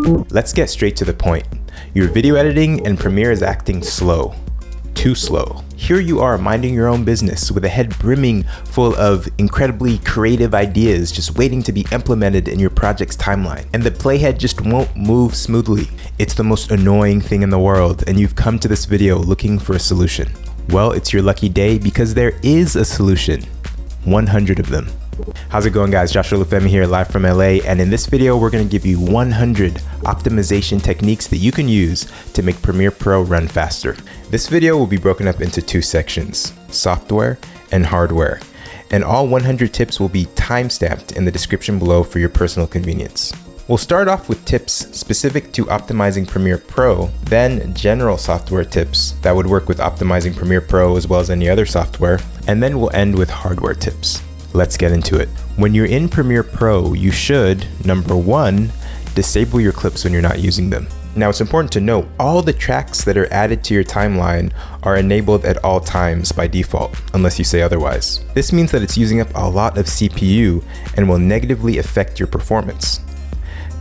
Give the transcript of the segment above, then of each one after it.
Let's get straight to the point. Your video editing and Premiere is acting slow. Too slow. Here you are minding your own business with a head brimming full of incredibly creative ideas just waiting to be implemented in your project's timeline. And the playhead just won't move smoothly. It's the most annoying thing in the world, and you've come to this video looking for a solution. Well, it's your lucky day because there is a solution. 100 of them. How's it going, guys? Joshua Lufemi here, live from LA, and in this video we're going to give you 100 optimization techniques that you can use to make Premiere Pro run faster. This video will be broken up into two sections, software and hardware, and all 100 tips will be time-stamped in the description below for your personal convenience. We'll start off with tips specific to optimizing Premiere Pro, then general software tips that would work with optimizing Premiere Pro as well as any other software, and then we'll end with hardware tips. Let's get into it. When you're in Premiere Pro, you should, number one, disable your clips when you're not using them. Now, it's important to note all the tracks that are added to your timeline are enabled at all times by default, unless you say otherwise. This means that it's using up a lot of CPU and will negatively affect your performance.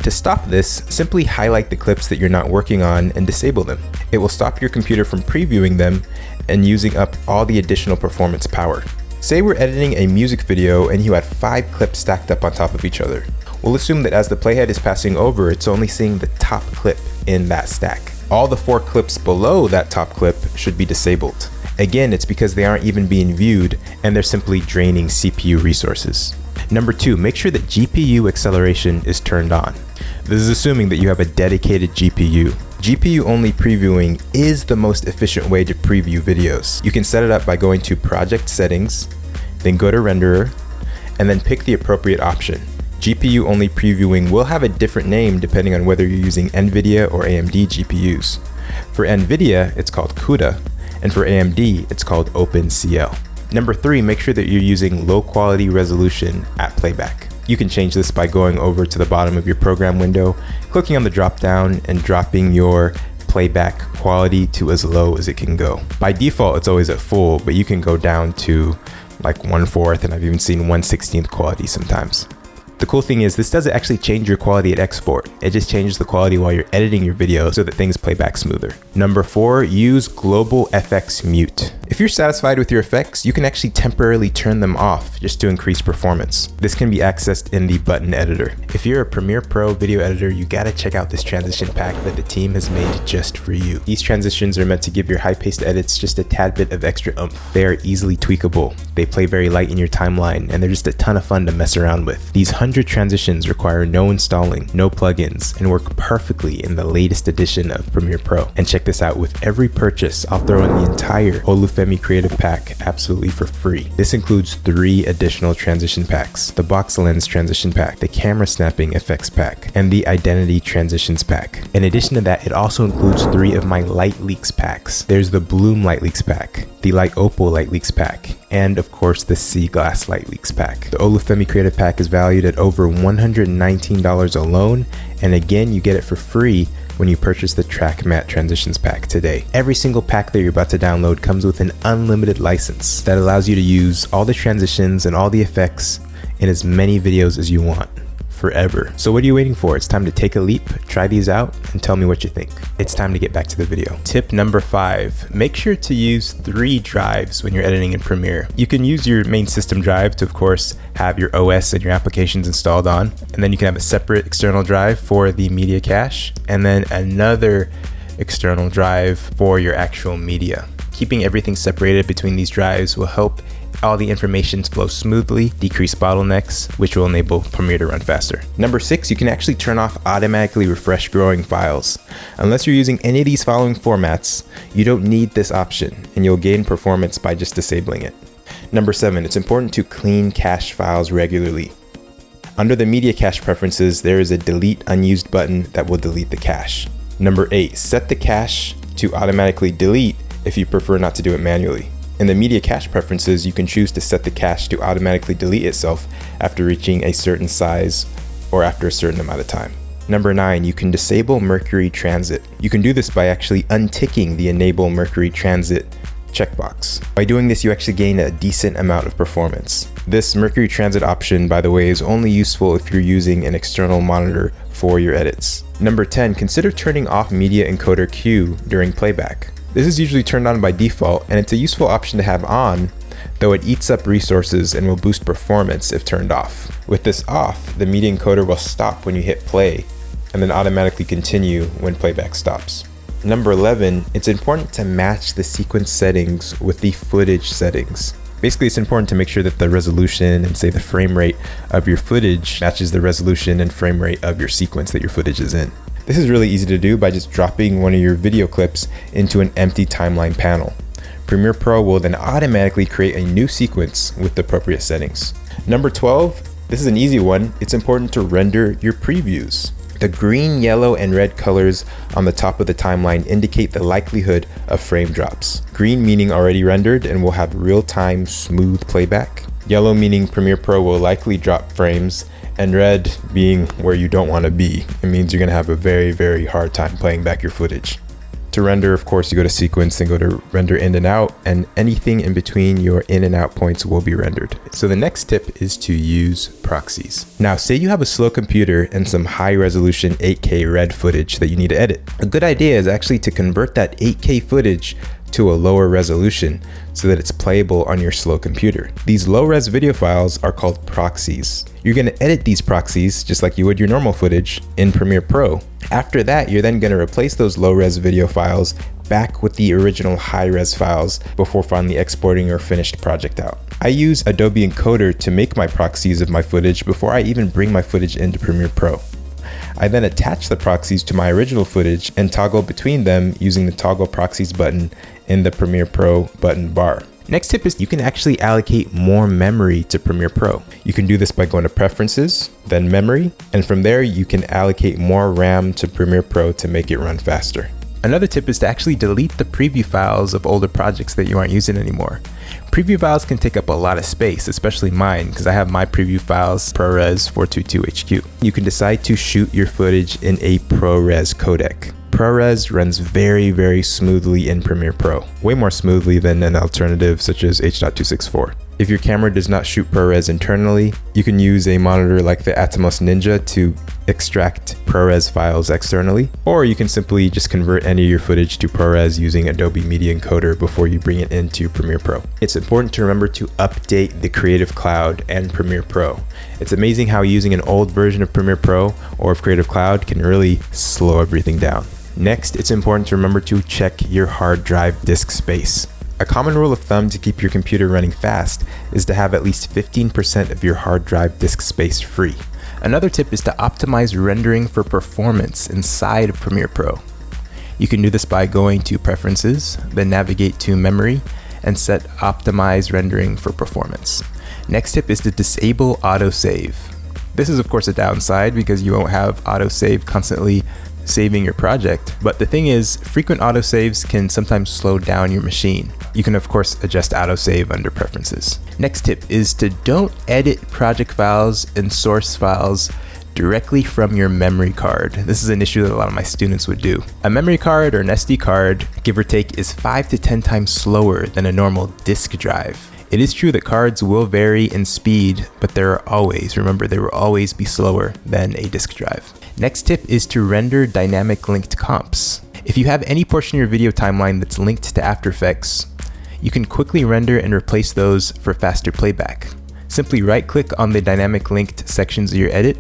To stop this, simply highlight the clips that you're not working on and disable them. It will stop your computer from previewing them and using up all the additional performance power. Say we're editing a music video and you had 5 clips stacked up on top of each other. We'll assume that as the playhead is passing over, it's only seeing the top clip in that stack. All the 4 clips below that top clip should be disabled. Again, it's because they aren't even being viewed and they're simply draining CPU resources. Number 2, make sure that GPU acceleration is turned on. This is assuming that you have a dedicated GPU. GPU-only previewing is the most efficient way to preview videos. You can set it up by going to Project Settings, then go to Renderer, and then pick the appropriate option. GPU-only previewing will have a different name depending on whether you're using NVIDIA or AMD GPUs. For NVIDIA, it's called CUDA, and for AMD, it's called OpenCL. Number 3, make sure that you're using low-quality resolution at playback. You can change this by going over to the bottom of your program window, clicking on the drop down and dropping your playback quality to as low as it can go. By default, it's always at full, but you can go down to like 1/4, and I've even seen 1/16 quality sometimes. The cool thing is this doesn't actually change your quality at export. It just changes the quality while you're editing your video so that things play back smoother. Number 4, use global FX mute. If you're satisfied with your effects, you can actually temporarily turn them off just to increase performance. This can be accessed in the button editor. If you're a Premiere Pro video editor, you gotta check out this transition pack that the team has made just for you. These transitions are meant to give your high-paced edits just a tad bit of extra oomph. They are easily tweakable. They play very light in your timeline, and they're just a ton of fun to mess around with. These 100 transitions require no installing, no plugins, and work perfectly in the latest edition of Premiere Pro. And check this out, with every purchase, I'll throw in the entire Olufemi Creative Pack absolutely for free. This includes 3 additional transition packs: the box lens transition pack, the camera snapping effects pack, and the identity transitions pack. In addition to that, it also includes 3 of my light leaks packs. There's the Bloom light leaks pack, the light opal light leaks pack, and of course the sea glass light leaks pack. The Olufemi Creative Pack is valued at over $119 alone, and again, you get it for free when you purchase the Track Matte Transitions Pack today. Every single pack that you're about to download comes with an unlimited license that allows you to use all the transitions and all the effects in as many videos as you want, forever. So what are you waiting for? It's time to take a leap, try these out, and tell me what you think. It's time to get back to the video. Tip number 5, make sure to use 3 drives when you're editing in Premiere. You can use your main system drive to, of course, have your OS and your applications installed on, and then you can have a separate external drive for the media cache, and then another external drive for your actual media. Keeping everything separated between these drives will help all the information flow smoothly, decrease bottlenecks, which will enable Premiere to run faster. Number 6, you can actually turn off automatically refresh growing files. Unless you're using any of these following formats, you don't need this option, and you'll gain performance by just disabling it. Number 7, it's important to clean cache files regularly. Under the media cache preferences, there is a delete unused button that will delete the cache. Number 8, set the cache to automatically delete if you prefer not to do it manually. In the media cache preferences, you can choose to set the cache to automatically delete itself after reaching a certain size or after a certain amount of time. Number 9, you can disable Mercury transit. You can do this by actually unticking the Enable Mercury Transit checkbox. By doing this, you actually gain a decent amount of performance. This Mercury transit option, by the way, is only useful if you're using an external monitor for your edits. Number 10, consider turning off media encoder queue during playback. This is usually turned on by default, and it's a useful option to have on, though it eats up resources and will boost performance if turned off. With this off, the media encoder will stop when you hit play, and then automatically continue when playback stops. Number 11, it's important to match the sequence settings with the footage settings. Basically, it's important to make sure that the resolution and say the frame rate of your footage matches the resolution and frame rate of your sequence that your footage is in. This is really easy to do by just dropping one of your video clips into an empty timeline panel. Premiere Pro will then automatically create a new sequence with the appropriate settings. Number 12, this is an easy one. It's important to render your previews. The green, yellow, and red colors on the top of the timeline indicate the likelihood of frame drops. Green meaning already rendered and will have real-time smooth playback. Yellow meaning Premiere Pro will likely drop frames, and red being where you don't want to be. It means you're going to have a very, very hard time playing back your footage. To render, of course, you go to sequence and go to render in and out, and anything in between your in and out points will be rendered. So the next tip is to use proxies. Now, say you have a slow computer and some high resolution 8K red footage that you need to edit. A good idea is actually to convert that 8K footage to a lower resolution so that it's playable on your slow computer. These low res video files are called proxies. You're going to edit these proxies just like you would your normal footage in Premiere Pro. After that, you're then going to replace those low res video files back with the original high res files before finally exporting your finished project out. I use Adobe Encoder to make my proxies of my footage before I even bring my footage into Premiere Pro. I then attach the proxies to my original footage and toggle between them using the toggle proxies button in the Premiere Pro button bar. Next tip is you can actually allocate more memory to Premiere Pro. You can do this by going to Preferences, then Memory, and from there you can allocate more RAM to Premiere Pro to make it run faster. Another tip is to actually delete the preview files of older projects that you aren't using anymore. Preview files can take up a lot of space, especially mine, because I have my preview files PRORES 422HQ. You can decide to shoot your footage in a PRORES codec. PRORES runs very, very smoothly in Premiere Pro, way more smoothly than an alternative such as H.264. If your camera does not shoot PRORES internally, you can use a monitor like the Atomos Ninja to extract PRORES files externally, or you can simply just convert any of your footage to PRORES using Adobe Media Encoder before you bring it into Premiere Pro. It's important to remember to update the Creative Cloud and Premiere Pro. It's amazing how using an old version of Premiere Pro or of Creative Cloud can really slow everything down. Next, it's important to remember to check your hard drive disk space. A common rule of thumb to keep your computer running fast is to have at least 15% of your hard drive disk space free. Another tip is to optimize rendering for performance inside of Premiere Pro. You can do this by going to Preferences, then navigate to Memory, and set Optimize Rendering for Performance. Next tip is to disable autosave. This is of course a downside because you won't have autosave constantly saving your project, but the thing is, frequent autosaves can sometimes slow down your machine. You can of course adjust autosave under Preferences. Next tip is to don't edit project files and source files directly from your memory card. This is an issue that a lot of my students would do. A memory card or an SD card, give or take, is 5 to 10 times slower than a normal disk drive. It is true that cards will vary in speed, but there will always be slower than a disk drive. Next tip is to render dynamic linked comps. If you have any portion of your video timeline that's linked to After Effects, you can quickly render and replace those for faster playback. Simply right click on the dynamic linked sections of your edit,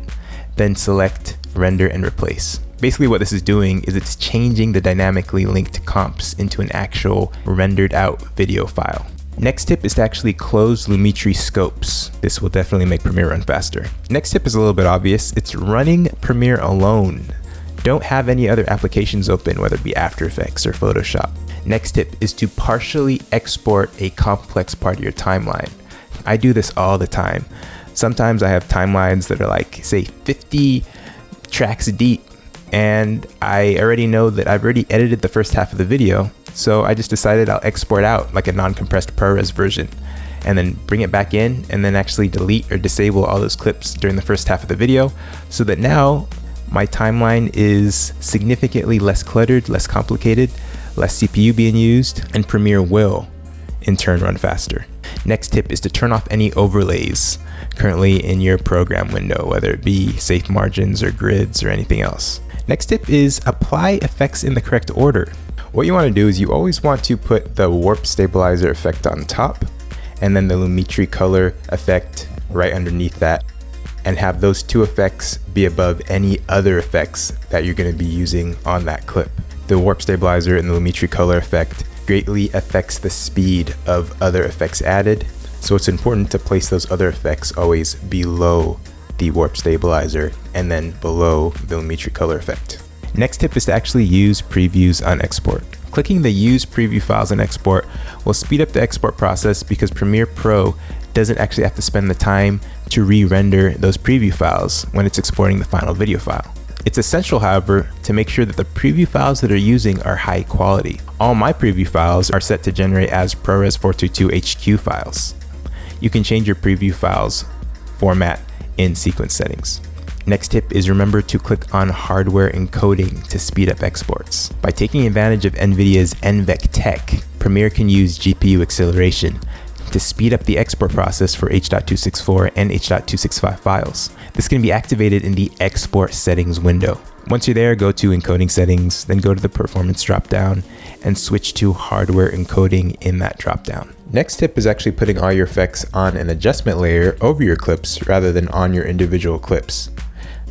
then select render and replace. Basically what this is doing is it's changing the dynamically linked comps into an actual rendered out video file. Next tip is to actually close Lumetri scopes. This will definitely make Premiere run faster. Next tip is a little bit obvious. It's running Premiere alone. Don't have any other applications open, whether it be After Effects or Photoshop. Next tip is to partially export a complex part of your timeline. I do this all the time. Sometimes I have timelines that are like, say, 50 tracks deep, and I already know that I've already edited the first half of the video. So I just decided I'll export out like a non-compressed PRORES version and then bring it back in and then actually delete or disable all those clips during the first half of the video so that now my timeline is significantly less cluttered, less complicated, less CPU being used, and Premiere will in turn run faster. Next tip is to turn off any overlays currently in your program window, whether it be safe margins or grids or anything else. Next tip is apply effects in the correct order. What you want to do is you always want to put the warp stabilizer effect on top and then the Lumetri color effect right underneath that, and have those two effects be above any other effects that you're going to be using on that clip. The warp stabilizer and the Lumetri color effect greatly affects the speed of other effects added, so it's important to place those other effects always below the warp stabilizer and then below the Lumetri color effect. Next tip is to actually use previews on export. Clicking the use preview files on export will speed up the export process because Premiere Pro doesn't actually have to spend the time to re-render those preview files when it's exporting the final video file. It's essential, however, to make sure that the preview files that are using are high quality. All my preview files are set to generate as PRORES 422 HQ files. You can change your preview files format in sequence settings. Next tip is remember to click on hardware encoding to speed up exports. By taking advantage of NVIDIA's NVEC tech, Premiere can use GPU acceleration to speed up the export process for H.264 and H.265 files. This can be activated in the export settings window. Once you're there, go to encoding settings, then go to the performance dropdown and switch to hardware encoding in that dropdown. Next tip is actually putting all your effects on an adjustment layer over your clips rather than on your individual clips.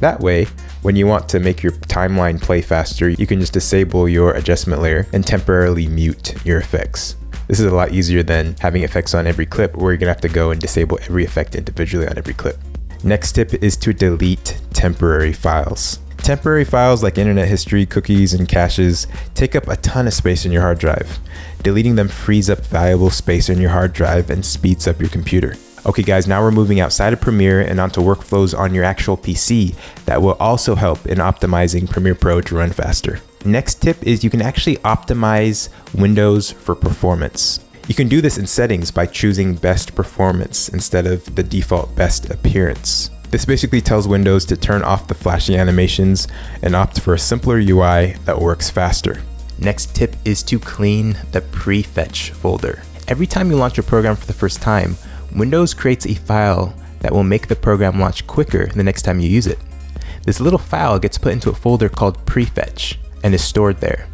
That way, when you want to make your timeline play faster, you can just disable your adjustment layer and temporarily mute your effects. This is a lot easier than having effects on every clip where you're gonna have to go and disable every effect individually on every clip. Next tip is to delete temporary files. Temporary files like internet history, cookies, and caches take up a ton of space in your hard drive. Deleting them frees up valuable space in your hard drive and speeds up your computer. Okay guys, now we're moving outside of Premiere and onto workflows on your actual PC that will also help in optimizing Premiere Pro to run faster. Next tip is you can actually optimize Windows for performance. You can do this in settings by choosing best performance instead of the default best appearance. This basically tells Windows to turn off the flashy animations and opt for a simpler UI that works faster. Next tip is to clean the PreFetch folder. Every time you launch a program for the first time, Windows creates a file that will make the program launch quicker the next time you use it. This little file gets put into a folder called PreFetch and is stored there.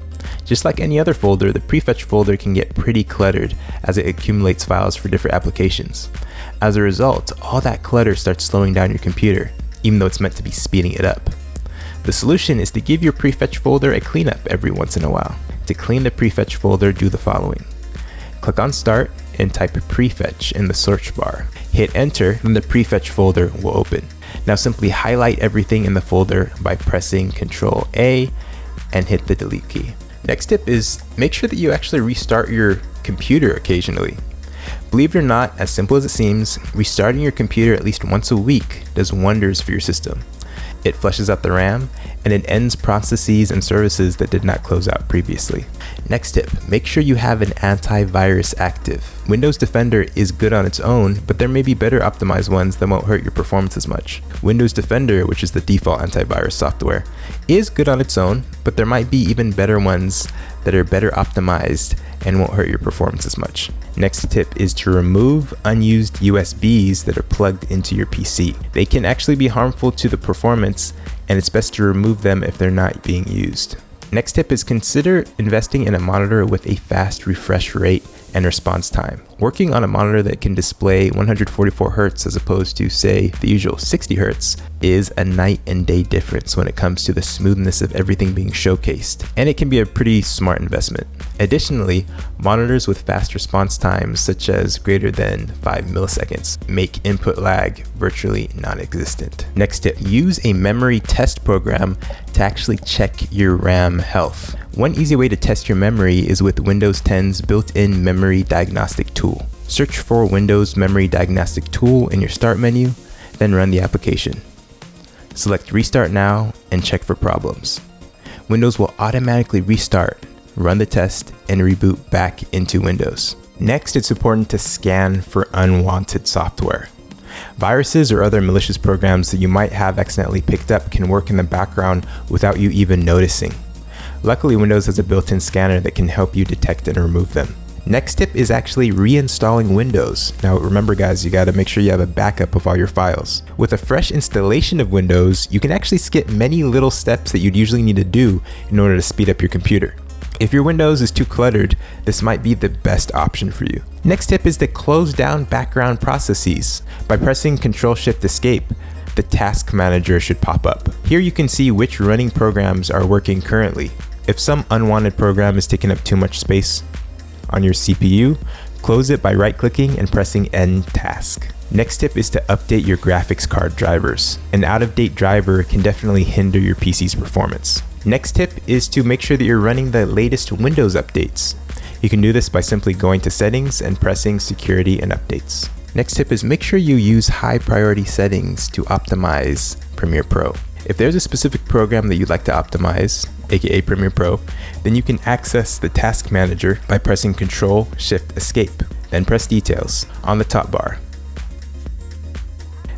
Just like any other folder, the PreFetch folder can get pretty cluttered as it accumulates files for different applications. As a result, all that clutter starts slowing down your computer, even though it's meant to be speeding it up. The solution is to give your PreFetch folder a cleanup every once in a while. To clean the PreFetch folder, do the following. Click on Start and type PreFetch in the search bar. Hit enter and the PreFetch folder will open. Now simply highlight everything in the folder by pressing Ctrl A and hit the delete key. Next tip is make sure that you actually restart your computer occasionally. Believe it or not, as simple as it seems, restarting your computer at least once a week does wonders for your system. It flushes out the RAM and it ends processes and services that did not close out previously. Next tip, make sure you have an antivirus active. Windows Defender is good on its own, but there may be better optimized ones that won't hurt your performance as much. Windows Defender, which is the default antivirus software, is good on its own, but there might be even better ones that are better optimized and won't hurt your performance as much. Next tip is to remove unused USBs that are plugged into your PC. They can actually be harmful to the performance, and it's best to remove them if they're not being used. Next tip is consider investing in a monitor with a fast refresh rate and response time. Working on a monitor that can display 144 Hz as opposed to, say, the usual 60 Hz is a night and day difference when it comes to the smoothness of everything being showcased, and it can be a pretty smart investment. Additionally, monitors with fast response times, such as greater than 5 milliseconds, make input lag virtually non-existent. Next tip, use a memory test program to actually check your RAM health. One easy way to test your memory is with Windows 10's built-in memory diagnostic tool. Search for Windows Memory Diagnostic Tool in your Start menu, then run the application. Select Restart Now and check for problems. Windows will automatically restart, run the test, and reboot back into Windows. Next, it's important to scan for unwanted software. Viruses or other malicious programs that you might have accidentally picked up can work in the background without you even noticing. Luckily, Windows has a built-in scanner that can help you detect and remove them. Next tip is actually reinstalling Windows. Now remember guys, you gotta make sure you have a backup of all your files. With a fresh installation of Windows, you can actually skip many little steps that you'd usually need to do in order to speed up your computer. If your Windows is too cluttered, this might be the best option for you. Next tip is to close down background processes. By pressing Ctrl-Shift-Escape, the task manager should pop up. Here you can see which running programs are working currently. If some unwanted program is taking up too much space on your CPU, close it by right-clicking and pressing End Task. Next tip is to update your graphics card drivers. An out-of-date driver can definitely hinder your PC's performance. Next tip is to make sure that you're running the latest Windows updates. You can do this by simply going to Settings and pressing Security and Updates. Next tip is make sure you use high priority settings to optimize Premiere Pro. If there's a specific program that you'd like to optimize, aka Premiere Pro, then you can access the task manager by pressing Ctrl-Shift-Escape. Then press Details on the top bar.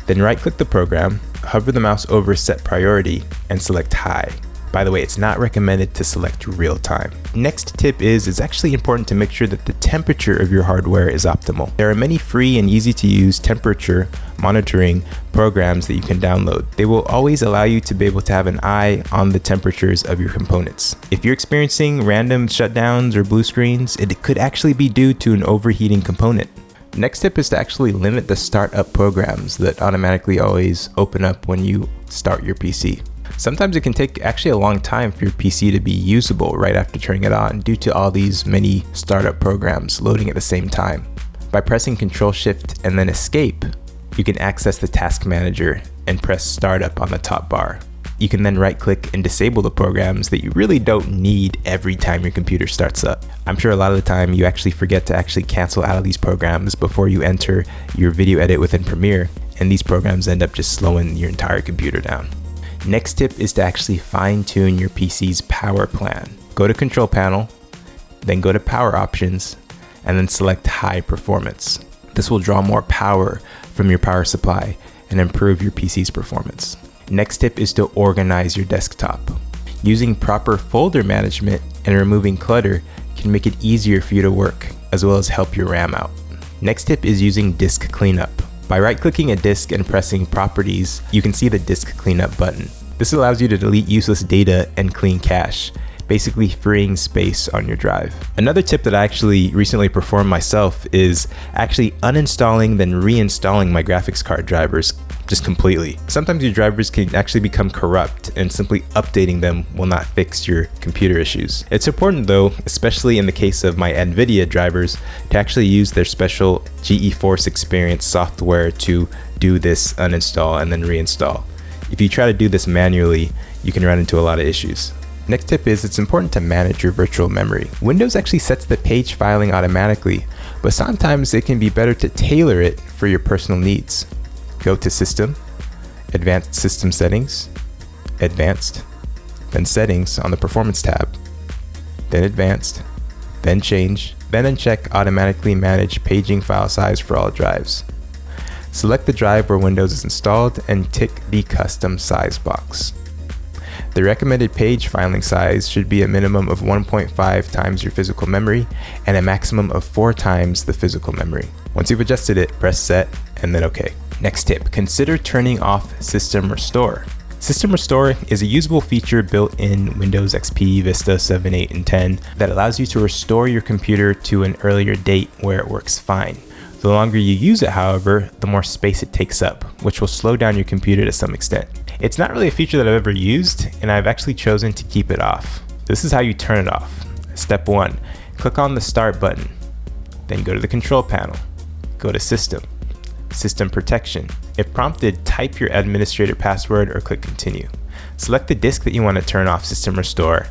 Then right-click the program, hover the mouse over Set Priority, and select High. By the way, it's not recommended to select real time. Next tip is it's actually important to make sure that the temperature of your hardware is optimal. There are many free and easy to use temperature monitoring programs that you can download. They will always allow you to be able to have an eye on the temperatures of your components. If you're experiencing random shutdowns or blue screens, it could actually be due to an overheating component. Next tip is to actually limit the startup programs that automatically always open up when you start your PC. Sometimes it can take actually a long time for your PC to be usable right after turning it on due to all these many startup programs loading at the same time. By pressing Ctrl-Shift and then Escape, you can access the task manager and press Startup on the top bar. You can then right-click and disable the programs that you really don't need every time your computer starts up. I'm sure a lot of the time you actually forget to actually cancel out of these programs before you enter your video edit within Premiere, and these programs end up just slowing your entire computer down. Next tip is to actually fine-tune your PC's power plan. Go to Control Panel, then go to Power Options, and then select High Performance. This will draw more power from your power supply and improve your PC's performance. Next tip is to organize your desktop. Using proper folder management and removing clutter can make it easier for you to work, as well as help your RAM out. Next tip is using disk cleanup. By right-clicking a disk and pressing Properties, you can see the Disk Cleanup button. This allows you to delete useless data and clean cache, basically freeing space on your drive. Another tip that I actually recently performed myself is actually uninstalling then reinstalling my graphics card drivers just completely. Sometimes your drivers can actually become corrupt, and simply updating them will not fix your computer issues. It's important though, especially in the case of my NVIDIA drivers, to actually use their special GeForce Experience software to do this uninstall and then reinstall. If you try to do this manually, you can run into a lot of issues. Next tip is it's important to manage your virtual memory. Windows actually sets the page filing automatically, but sometimes it can be better to tailor it for your personal needs. Go to System, Advanced System Settings, Advanced, then Settings on the Performance tab, then Advanced, then Change, then uncheck Automatically Manage Paging File Size for all drives. Select the drive where Windows is installed and tick the Custom Size box. The recommended page filing size should be a minimum of 1.5 times your physical memory and a maximum of 4 times the physical memory. Once you've adjusted it, press Set and then OK. Next tip, consider turning off System Restore. System Restore is a usable feature built in Windows XP, Vista 7, 8, and 10 that allows you to restore your computer to an earlier date where it works fine. The longer you use it, however, the more space it takes up, which will slow down your computer to some extent. It's not really a feature that I've ever used, and I've actually chosen to keep it off. This is how you turn it off. Step 1, click on the Start button, then go to the Control Panel, go to System, System Protection. If prompted, type your administrator password or click Continue. Select the disk that you want to turn off System Restore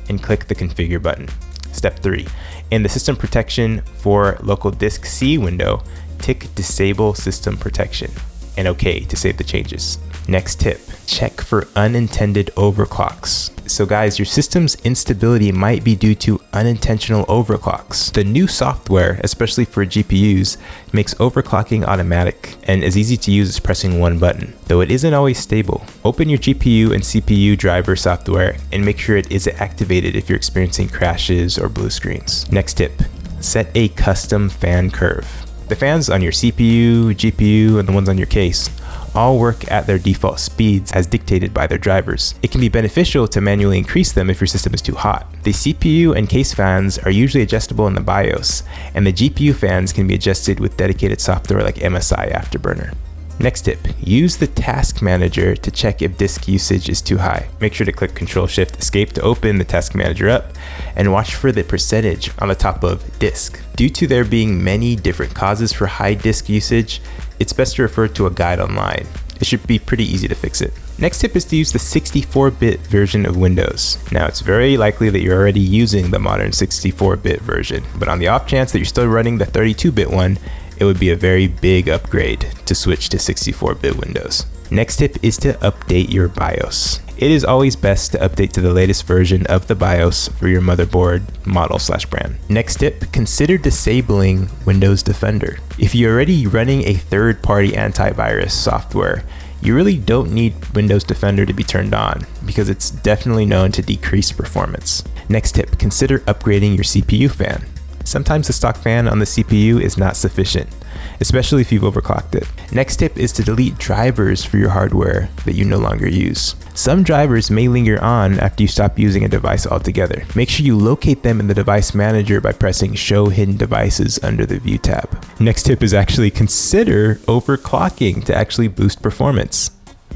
and click the Configure button. Step 3, in the System Protection for Local Disk C window, tick Disable System Protection and OK to save the changes. Next tip, check for unintended overclocks. So guys, your system's instability might be due to unintentional overclocks. The new software, especially for GPUs, makes overclocking automatic and as easy to use as pressing one button, though it isn't always stable. Open your GPU and CPU driver software and make sure it is activated if you're experiencing crashes or blue screens. Next tip, set a custom fan curve. The fans on your CPU, GPU, and the ones on your case all work at their default speeds as dictated by their drivers. It can be beneficial to manually increase them if your system is too hot. The CPU and case fans are usually adjustable in the BIOS, and the GPU fans can be adjusted with dedicated software like MSI Afterburner. Next tip, use the task manager to check if disk usage is too high. Make sure to click Ctrl-Shift-Escape to open the task manager up and watch for the percentage on the top of disk. Due to there being many different causes for high disk usage, it's best to refer to a guide online. It should be pretty easy to fix it. Next tip is to use the 64-bit version of Windows. Now, it's very likely that you're already using the modern 64-bit version, but on the off chance that you're still running the 32-bit one, it would be a very big upgrade to switch to 64-bit Windows. Next tip is to update your BIOS. It is always best to update to the latest version of the BIOS for your motherboard model/brand. Next tip, consider disabling Windows Defender. If you're already running a third-party antivirus software, you really don't need Windows Defender to be turned on because it's definitely known to decrease performance. Next tip, consider upgrading your CPU fan. Sometimes the stock fan on the CPU is not sufficient, especially if you've overclocked it. Next tip is to delete drivers for your hardware that you no longer use. Some drivers may linger on after you stop using a device altogether. Make sure you locate them in the device manager by pressing Show Hidden Devices under the View tab. Next tip is actually consider overclocking to actually boost performance.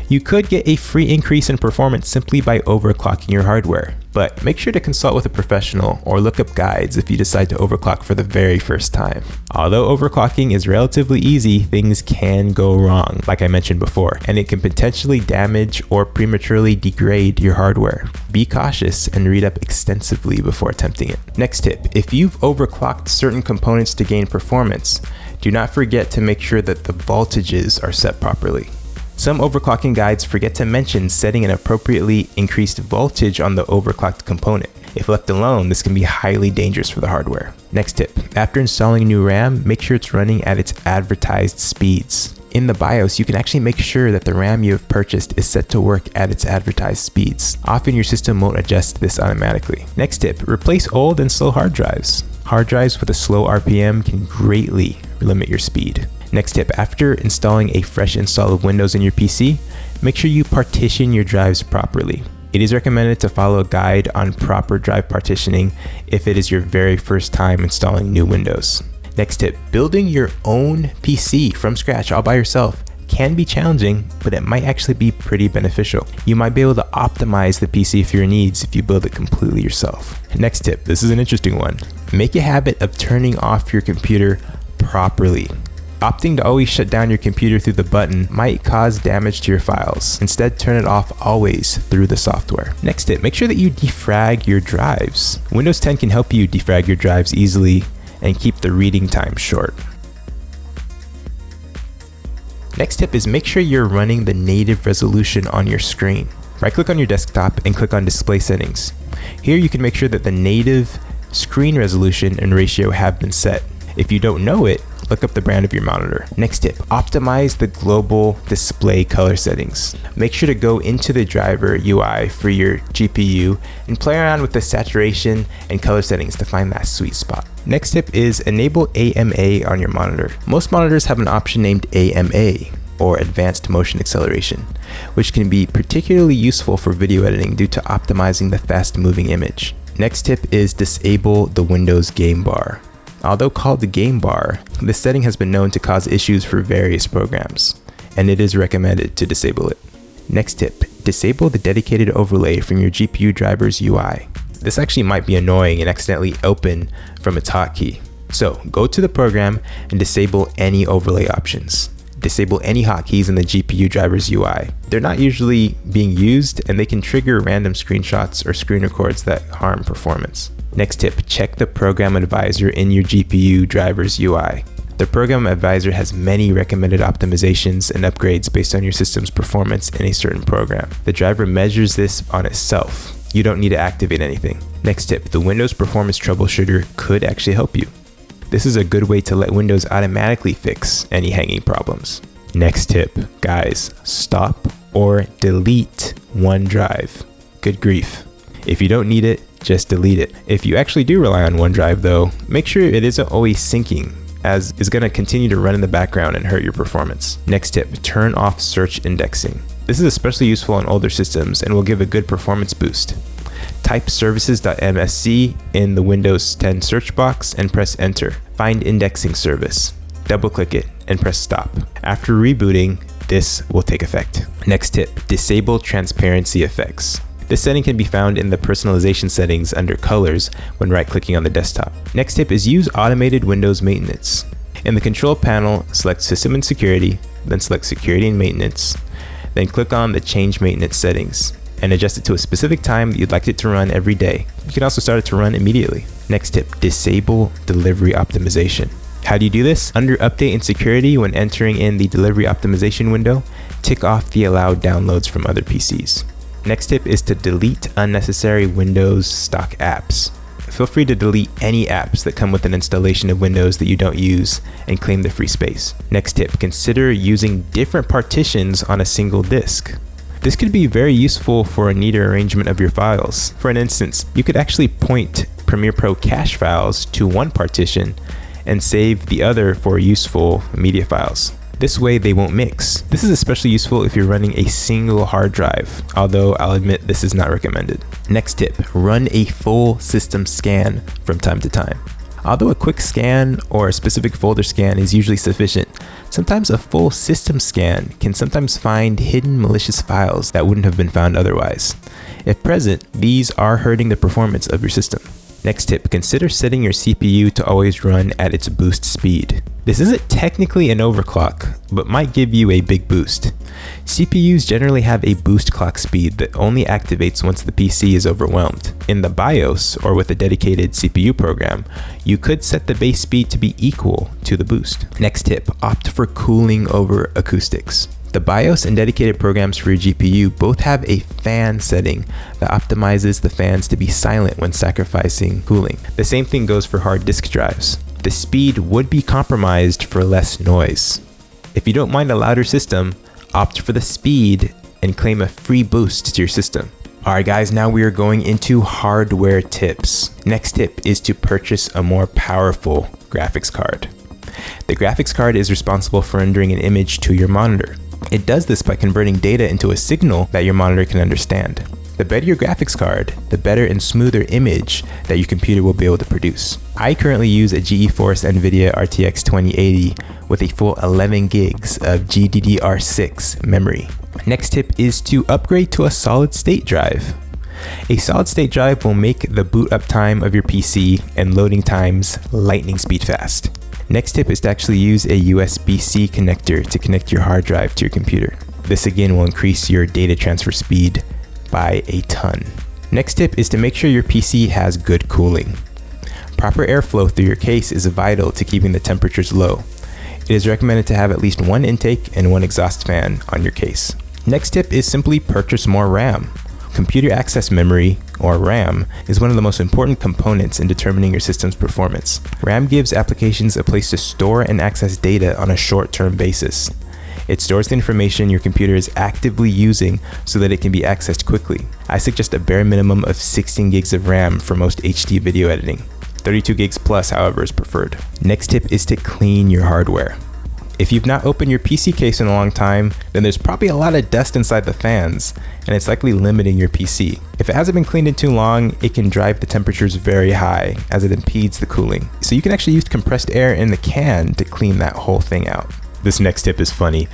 You could get a free increase in performance simply by overclocking your hardware, but make sure to consult with a professional or look up guides if you decide to overclock for the very first time. Although overclocking is relatively easy, things can go wrong, like I mentioned before, and it can potentially damage or prematurely degrade your hardware. Be cautious and read up extensively before attempting it. Next tip, if you've overclocked certain components to gain performance, do not forget to make sure that the voltages are set properly. Some overclocking guides forget to mention setting an appropriately increased voltage on the overclocked component. If left alone, this can be highly dangerous for the hardware. Next tip, after installing new RAM, make sure it's running at its advertised speeds. In the BIOS, you can actually make sure that the RAM you have purchased is set to work at its advertised speeds. Often your system won't adjust this automatically. Next tip, replace old and slow hard drives. Hard drives with a slow RPM can greatly limit your speed. Next tip, after installing a fresh install of Windows in your PC, make sure you partition your drives properly. It is recommended to follow a guide on proper drive partitioning if it is your very first time installing new Windows. Next tip, building your own PC from scratch all by yourself can be challenging, but it might actually be pretty beneficial. You might be able to optimize the PC for your needs if you build it completely yourself. Next tip, this is an interesting one. Make a habit of turning off your computer properly. Opting to always shut down your computer through the button might cause damage to your files. Instead, turn it off always through the software. Next tip, make sure that you defrag your drives. Windows 10 can help you defrag your drives easily and keep the reading time short. Next tip is make sure you're running the native resolution on your screen. Right-click on your desktop and click on Display Settings. Here you can make sure that the native screen resolution and ratio have been set. If you don't know it, look up the brand of your monitor. Next tip, optimize the global display color settings. Make sure to go into the driver UI for your GPU and play around with the saturation and color settings to find that sweet spot. Next tip is enable AMA on your monitor. Most monitors have an option named AMA, or Advanced Motion Acceleration, which can be particularly useful for video editing due to optimizing the fast-moving image. Next tip is disable the Windows game bar. Although called the game bar, this setting has been known to cause issues for various programs, and it is recommended to disable it. Next tip, disable the dedicated overlay from your GPU driver's UI. This actually might be annoying and accidentally open from its hotkey. So go to the program and disable any overlay options. Disable any hotkeys in the GPU driver's UI. They're not usually being used and they can trigger random screenshots or screen records that harm performance. Next tip, check the Program Advisor in your GPU driver's UI. The Program Advisor has many recommended optimizations and upgrades based on your system's performance in a certain program. The driver measures this on itself. You don't need to activate anything. Next tip, the Windows Performance Troubleshooter could actually help you. This is a good way to let Windows automatically fix any hanging problems. Next tip, guys, stop or delete OneDrive. Good grief. If you don't need it, just delete it. If you actually do rely on OneDrive though, make sure it isn't always syncing, as it's going to continue to run in the background and hurt your performance. Next tip, turn off search indexing. This is especially useful on older systems and will give a good performance boost. Type services.msc in the Windows 10 search box and press enter. Find indexing service. Double click it and press stop. After rebooting, this will take effect. Next tip, disable transparency effects. This setting can be found in the personalization settings under colors when right clicking on the desktop. Next tip is use automated Windows maintenance. In the control panel, select system and security, then select security and maintenance, then click on the change maintenance settings and adjust it to a specific time that you'd like it to run every day. You can also start it to run immediately. Next tip, disable delivery optimization. How do you do this? Under update and security, when entering in the delivery optimization window, tick off the allowed downloads from other PCs. Next tip is to delete unnecessary Windows stock apps. Feel free to delete any apps that come with an installation of Windows that you don't use and claim the free space. Next tip, consider using different partitions on a single disk. This could be very useful for a neater arrangement of your files. For an instance, you could actually point Premiere Pro cache files to one partition and save the other for useful media files. This way they won't mix. This is especially useful if you're running a single hard drive, although I'll admit this is not recommended. Next tip, run a full system scan from time to time. Although a quick scan or a specific folder scan is usually sufficient, sometimes a full system scan can sometimes find hidden malicious files that wouldn't have been found otherwise. If present, these are hurting the performance of your system. Next tip, consider setting your CPU to always run at its boost speed. This isn't technically an overclock, but might give you a big boost. CPUs generally have a boost clock speed that only activates once the PC is overwhelmed. In the BIOS, or with a dedicated CPU program, you could set the base speed to be equal to the boost. Next tip, opt for cooling over acoustics. The BIOS and dedicated programs for your GPU both have a fan setting that optimizes the fans to be silent when sacrificing cooling. The same thing goes for hard disk drives. The speed would be compromised for less noise. If you don't mind a louder system, opt for the speed and claim a free boost to your system. Alright guys, now we are going into hardware tips. Next tip is to purchase a more powerful graphics card. The graphics card is responsible for rendering an image to your monitor. It does this by converting data into a signal that your monitor can understand. The better your graphics card, the better and smoother image that your computer will be able to produce. I currently use a GeForce NVIDIA RTX 2080 with a full 11 gigs of GDDR6 memory. Next tip is to upgrade to a solid state drive. A solid state drive will make the boot up time of your PC and loading times lightning speed fast. Next tip is to actually use a USB-C connector to connect your hard drive to your computer. This again will increase your data transfer speed by a ton. Next tip is to make sure your PC has good cooling. Proper airflow through your case is vital to keeping the temperatures low. It is recommended to have at least one intake and one exhaust fan on your case. Next tip is simply purchase more RAM. Computer access memory, or RAM, is one of the most important components in determining your system's performance. RAM gives applications a place to store and access data on a short-term basis. It stores the information your computer is actively using so that it can be accessed quickly. I suggest a bare minimum of 16 gigs of RAM for most HD video editing. 32 gigs plus, however, is preferred. Next tip is to clean your hardware. If you've not opened your PC case in a long time, then there's probably a lot of dust inside the fans, and it's likely limiting your PC. If it hasn't been cleaned in too long, it can drive the temperatures very high as it impedes the cooling. So you can actually use compressed air in the can to clean that whole thing out. This next tip is funny.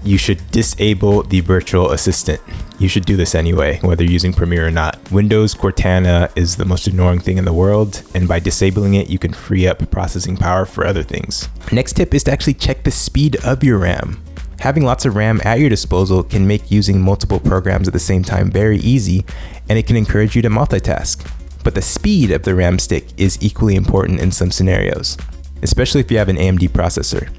You should disable the virtual assistant. You should do this anyway, whether you're using Premiere or not. Windows Cortana is the most annoying thing in the world, and by disabling it, you can free up processing power for other things. Next tip is to actually check the speed of your RAM. Having lots of RAM at your disposal can make using multiple programs at the same time very easy, and it can encourage you to multitask. But the speed of the RAM stick is equally important in some scenarios, especially if you have an AMD processor.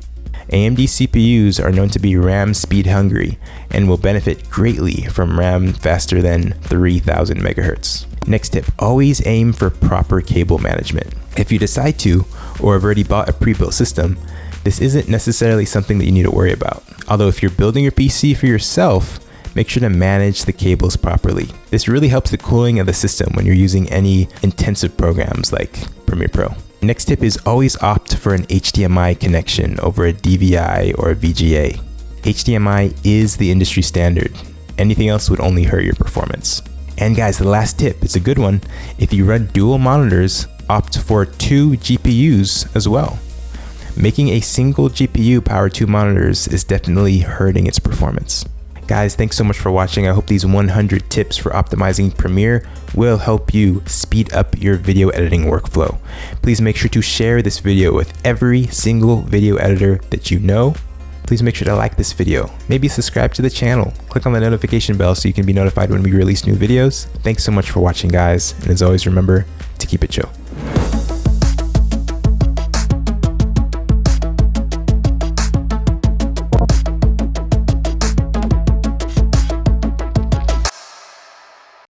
AMD CPUs are known to be RAM speed hungry and will benefit greatly from RAM faster than 3000 megahertz. Next tip, always aim for proper cable management. If you decide to, or have already bought a pre-built system, this isn't necessarily something that you need to worry about. Although if you're building your PC for yourself, make sure to manage the cables properly. This really helps the cooling of the system when you're using any intensive programs like Premiere Pro. Next tip is always opt for an HDMI connection over a DVI or a VGA. HDMI is the industry standard. Anything else would only hurt your performance. And guys, the last tip, it's a good one. If you run dual monitors, opt for 2 GPUs as well. Making a single GPU power 2 monitors is definitely hurting its performance. Guys, thanks so much for watching. I hope these 100 tips for optimizing Premiere will help you speed up your video editing workflow. Please make sure to share this video with every single video editor that you know. Please make sure to like this video. Maybe subscribe to the channel. Click on the notification bell so you can be notified when we release new videos. Thanks so much for watching, guys. And as always, remember to keep it chill.